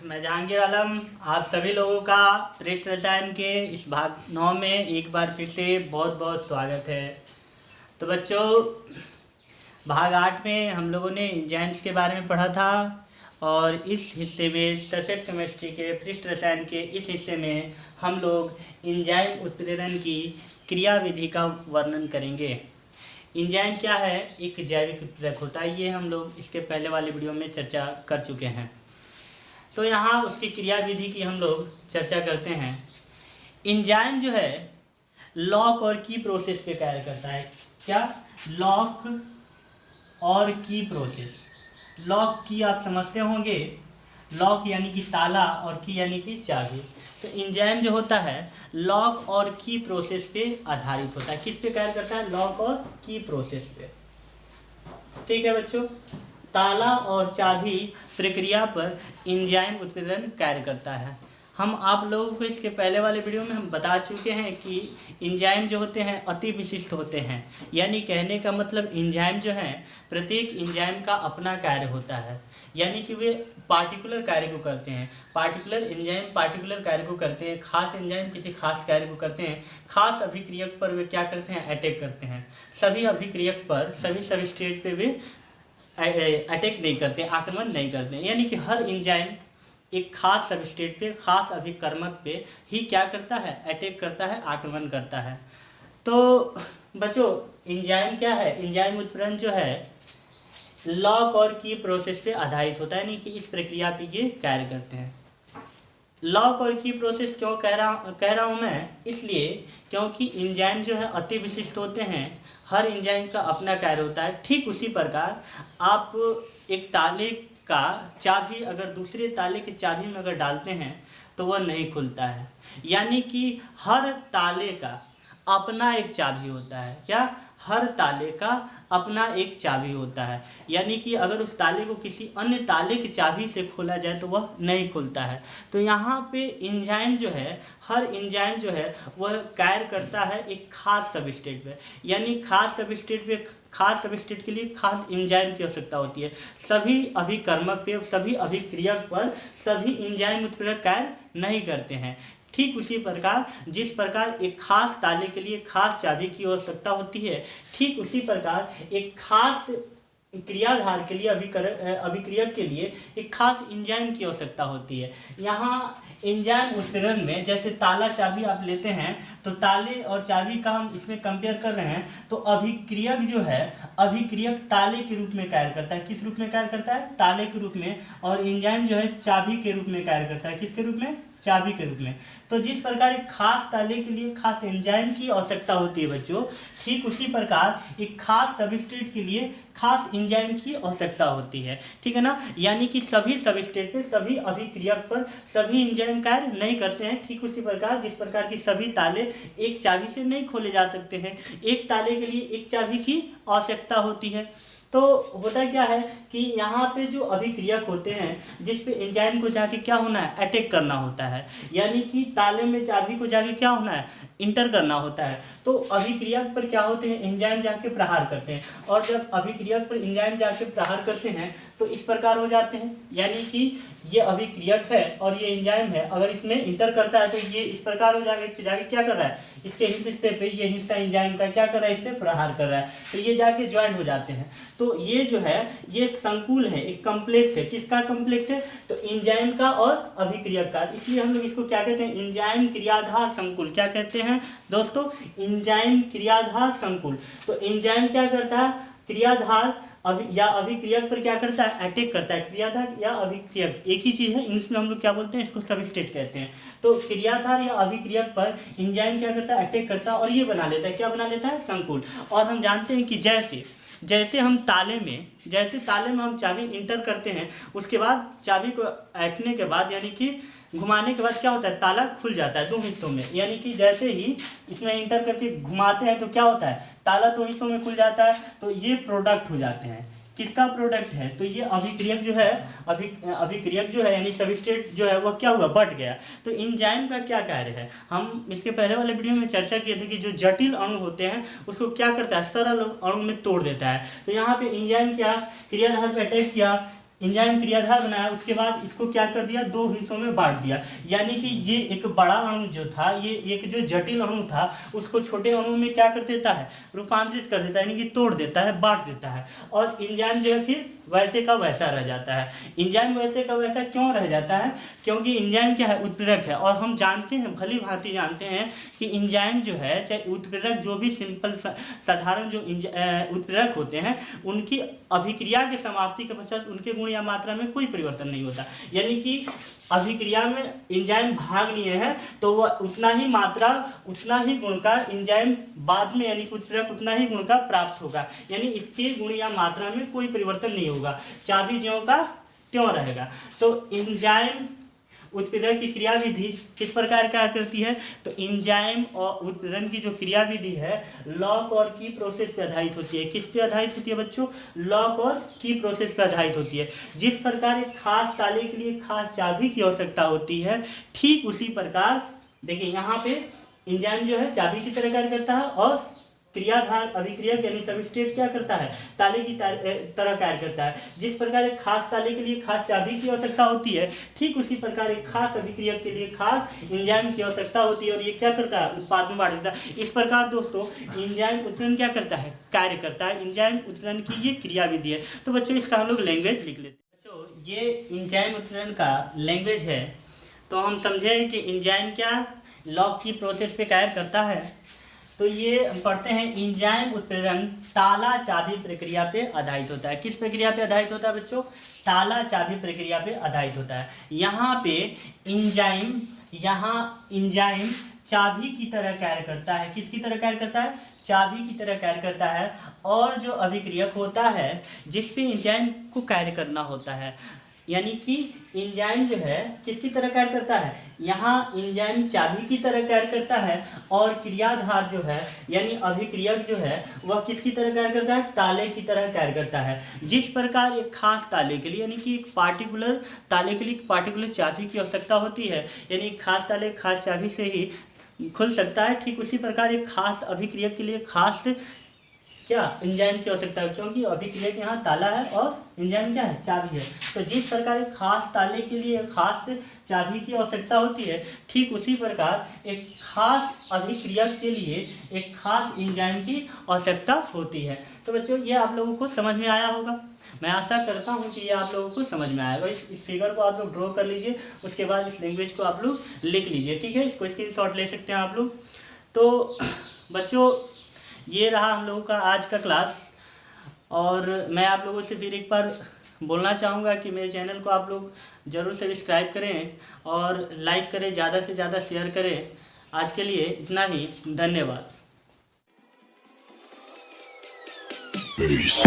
मैं जहांगीर आलम आप सभी लोगों का पृष्ठ रसायन के इस भाग 9 में एक बार फिर से बहुत बहुत स्वागत है। तो बच्चों, भाग 8 में हम लोगों ने एंजाइम्स के बारे में पढ़ा था और इस हिस्से में सरफेस केमिस्ट्री के पृष्ठ रसायन के इस हिस्से में हम लोग एंजाइम उत्प्रेरण की क्रियाविधि का वर्णन करेंगे। एंजाइम क्या है? एक जैविक उत्प्रेरक होता है। ये हम लोग इसके पहले वाले वीडियो में चर्चा कर चुके हैं। तो यहाँ उसकी क्रियाविधि की हम लोग चर्चा करते हैं। एंजाइम जो है लॉक और की प्रोसेस पे कार्य करता है। क्या? लॉक और की प्रोसेस। लॉक की आप समझते होंगे, लॉक यानी कि ताला और की यानी कि चाबी। तो एंजाइम जो होता है लॉक और की प्रोसेस पे आधारित होता है। किस पे कार्य करता है? लॉक और की प्रोसेस पे। ठीक है बच्चों, ताला और चाबी प्रक्रिया पर एंजाइम उत्प्रेरण कार्य करता है। हम आप लोगों को इसके पहले वाले वीडियो में हम बता चुके हैं कि एंजाइम जो होते हैं अति विशिष्ट होते हैं। यानी कहने का मतलब एंजाइम जो है, प्रत्येक एंजाइम का अपना कार्य होता है, यानी कि वे पार्टिकुलर कार्य को करते हैं। पार्टिकुलर एंजाइम पार्टिकुलर कार्य को करते हैं। खास एंजाइम किसी खास कार्य को करते हैं। खास अभिक्रियक पर वे क्या करते हैं? अटैक करते हैं। सभी अभिक्रियक पर, सभी सबस्ट्रेट पे वे अटैक नहीं करते, आक्रमण नहीं करते। यानी कि हर एंजाइम एक खास सबस्ट्रेट पे, खास अभिकर्मक पे ही क्या करता है? अटैक करता है, आक्रमण करता है। तो बच्चों, एंजाइम क्या है? एंजाइम उत्प्रेरण जो है लॉक और की प्रोसेस पे आधारित होता है, यानी कि इस प्रक्रिया पे ये कार्य करते हैं। लॉक और की प्रोसेस क्यों कह रहा हूँ मैं? इसलिए क्योंकि एंजाइम जो है अति विशिष्ट होते हैं। हर एंजाइम का अपना कार्य होता है। ठीक उसी प्रकार आप एक ताले का चाबी अगर दूसरे ताले के चाबी में अगर डालते हैं तो वह नहीं खुलता है। यानी कि हर ताले का अपना एक चाबी होता है। क्या? हर ताले का अपना एक चाबी होता है। यानी कि अगर उस ताले को किसी अन्य ताले की चाबी से खोला जाए तो वह नहीं खुलता है। तो यहाँ पे एंजाइम जो है, हर एंजाइम जो है वह कार्य करता है एक खास सबस्ट्रेट पे। यानी खास सबस्ट्रेट पे, खास सबस्ट्रेट के लिए खास एंजाइम की आवश्यकता होती है। सभी अभिकर्मक पे, सभी अभिक्रियक पर सभी एंजाइम उत्प्रेरक कार्य नहीं करते हैं। ठीक उसी प्रकार जिस प्रकार एक खास ताले के लिए खास चाबी की आवश्यकता होती है, ठीक उसी प्रकार एक खास क्रियाधार के लिए, अभिक्रियक के लिए एक खास एंजाइम की आवश्यकता होती है। यहाँ एंजाइम उत्प्रेरण में जैसे ताला चाबी आप लेते हैं तो ताले और चाबी का हम इसमें कंपेयर कर रहे हैं, तो अभिक्रियक जो है, अभिक्रियक ताले के रूप में कार्य करता है। किस रूप में कार्य करता है? ताले के रूप में। और एंजाइम जो है चाबी के रूप में कार्य करता है। किसके रूप में? चाबी के रूप में। तो जिस प्रकार एक खास ताले के लिए खास एंजाइम की आवश्यकता होती है बच्चों, ठीक उसी प्रकार एक खास सबस्ट्रेट के लिए खास एंजाइम की आवश्यकता होती है। ठीक है ना? यानी कि सभी सबस्ट्रेट पे, सभी अभिक्रियक पर सभी एंजाइम कार्य नहीं करते हैं। ठीक उसी प्रकार जिस प्रकार की सभी ताले एक चाबी से नहीं खोले जा सकते हैं, एक ताले के लिए एक चाबी की आवश्यकता होती है। तो होता क्या है कि यहाँ पे जो अभिक्रियक होते हैं, जिस पे एंजाइम को जाके क्या होना है? अटैक करना होता है। यानी कि ताले में चाबी को जाके क्या होना है? इंटर करना होता है। तो अभिक्रियक पर क्या होते हैं? एंजाइम जाके प्रहार करते हैं। और जब अभिक्रियक पर एंजाइम जाके प्रहार करते हैं तो इस प्रकार हो जाते हैं। यानी कि ये अभिक्रियक है और ये एंजाइम है, अगर इसमें इंटर करता है तो ये इस प्रकार हो जाएगा। इस पे जाके क्या कर रहा है? इसके हिस्से पे, ये हिस्सा एंजाइम का क्या कर रहा है? इस पे प्रहार कर रहा है। तो ये जाके ज्वाइंट हो जाते हैं। तो ये जो है ये संकुल है, एक कॉम्प्लेक्स है। किसका कॉम्प्लेक्स है? तो एंजाइम का और अभिक्रियक का। इसलिए हम लोग इसको क्या कहते हैं? एंजाइम क्रियाधार संकुल। क्या कहते हैं दोस्तों? एंजाइम क्रियाधार संकुल। तो एंजाइम क्या करता है? क्रियाधार या अभिक्रियक पर क्या करता है? अटैक करता है। क्रियाधार या अभिक्रियक एक ही चीज़ है, इंग्लिश में हम लोग क्या बोलते हैं? इसको सबस्ट्रेट कहते हैं। तो क्रियाधार या अभिक्रियक पर एंजाइम क्या करता है? अटैक करता है और ये बना लेता है। क्या बना लेता है? संकुल। और हम जानते हैं कि जैसे हम ताले में हम चाबी इंटर करते हैं, उसके बाद चाबी को ऐंठने के बाद, यानी कि घुमाने के बाद क्या होता है? ताला खुल जाता है 2 हिस्सों में। यानी कि जैसे ही इसमें इंटर करके घुमाते हैं तो क्या होता है? ताला 2 हिस्सों में खुल जाता है। तो ये प्रोडक्ट हो जाते हैं। किसका प्रोडक्ट है? तो ये अभिक्रियक जो है, अभिक्रियक जो है यानी सबस्ट्रेट जो है वह क्या हुआ? बढ़ गया। तो एंजाइम का क्या कार्य है? हम इसके पहले वाले वीडियो में चर्चा किए थे कि जो जटिल अणु होते हैं उसको क्या करता है? सरल अणु में तोड़ देता है। तो यहाँ पे एंजाइम क्या क्रियाधार पे अटैक किया, एंजाइम क्रियाधार बनाया, उसके बाद इसको क्या कर दिया, दो हिस्सों में बांट दिया। यानी कि ये एक बड़ा अणु जो था, ये एक जो जटिल अणु था, उसको छोटे अणु में क्या कर देता है, रूपांतरित कर देता है, यानी कि तोड़ देता है, बांट देता है। और एंजाइम जो है फिर वैसे का वैसा रह जाता है। एंजाइम वैसे का वैसा क्यों रह जाता है, क्योंकि एंजाइम क्या है, उत्प्रेरक है। और हम जानते हैं, भली भांति जानते हैं कि एंजाइम जो है, चाहे उत्प्रेरक, जो भी सिंपल साधारण जो उत्प्रेरक होते हैं, उनकी अभिक्रिया की समाप्ति के पश्चात उनके गुण या मात्रा में कोई परिवर्तन नहीं होता। यानी कि अभिक्रिया में एंजाइम भाग लिए हैं तो वह उतना ही मात्रा, उतना ही गुण का एंजाइम बाद में, यानी उत्प्रेरक उतना ही गुण का प्राप्त होगा। यानी इसके गुण या मात्रा में कोई परिवर्तन नहीं होगा, चाबी ज्यों का त्यों रहेगा। तो एंजाइम उत्प्रेरक की क्रिया विधि किस प्रकार कार्य करती है, तो एंजाइम और उत्प्रेरण की जो क्रिया विधि है, लॉक और की प्रोसेस पे आधारित होती है। किस पे आधारित होती है बच्चों, लॉक और की प्रोसेस पे आधारित होती है। जिस प्रकार एक खास ताले के लिए खास चाबी की आवश्यकता होती है, ठीक उसी प्रकार देखिए यहाँ पे एंजाइम जो है चाबी की तरह कार्य करता है, और क्रियाधार अभिक्रियक यानी सबस्ट्रेट क्या करता है, ताले की तरह कार्य करता है। जिस प्रकार एक खास ताले के लिए खास चाबी की आवश्यकता होती है, ठीक उसी प्रकार एक खास अभिक्रियक के लिए खास एंजाइम की आवश्यकता होती है, और ये क्या करता है, उत्पाद में बांट देता है। इस प्रकार दोस्तों एंजाइम उत्प्रेरण क्या करता है, कार्य करता है। एंजाइम उत्प्रेरण की ये क्रिया विधि है। तो बच्चों इसका हम लोग लैंग्वेज लिख लेते हैं। बच्चों ये एंजाइम उत्प्रेरण का लैंग्वेज है। तो हम समझे कि एंजाइम क्या लॉक की प्रोसेस पे कार्य करता है। तो ये पढ़ते हैं, एंजाइम उत्प्रेरण ताला चाबी प्रक्रिया पे आधारित होता है। किस प्रक्रिया पे आधारित होता है बच्चों, ताला चाबी प्रक्रिया पे आधारित होता है। यहाँ पे एंजाइम चाबी की तरह कार्य करता है। किसकी तरह कार्य करता है, चाबी की तरह कार्य करता है। और जो अभिक्रियक होता है जिस पे एंजाइम को कार्य करना होता है, यानी कि एंजाइम जो है किसकी तरह कार्य करता है, यहाँ एंजाइम चाबी की तरह कार्य करता है। और क्रियाधार जो है यानी अभिक्रियक जो है वह किसकी तरह कार्य करता है, ताले की तरह कार्य करता है। जिस प्रकार एक खास ताले के लिए, यानी कि एक पार्टिकुलर ताले के लिए एक पार्टिकुलर चाबी की आवश्यकता होती है, यानी खास ताले खास चाबी से ही खुल सकता है, ठीक उसी प्रकार एक खास अभिक्रियक के लिए खास क्या एंजाइम की आवश्यकता है, क्योंकि अभिक्रियक यहाँ ताला है और एंजाइम क्या है, चाबी है। तो जिस प्रकार एक खास ताले के लिए खास चाबी की आवश्यकता होती है, ठीक उसी प्रकार एक खास अभिक्रियक के लिए एक खास एंजाइम की आवश्यकता होती है। तो बच्चों ये आप लोगों को समझ में आया होगा। मैं आशा करता हूँ कि ये आप लोगों को समझ में आएगा। इस फिगर को आप लोग ड्रॉ कर लीजिए, उसके बाद इस लैंग्वेज को आप लोग लिख लीजिए, ठीक है। इसको स्क्रीनशॉट ले सकते हैं आप लोग। तो बच्चों ये रहा हम लोगों का आज का क्लास। और मैं आप लोगों से फिर एक बार बोलना चाहूँगा कि मेरे चैनल को आप लोग ज़रूर सब्सक्राइब करें और लाइक करें, ज़्यादा से ज़्यादा शेयर करें। आज के लिए इतना ही, धन्यवाद। Peace.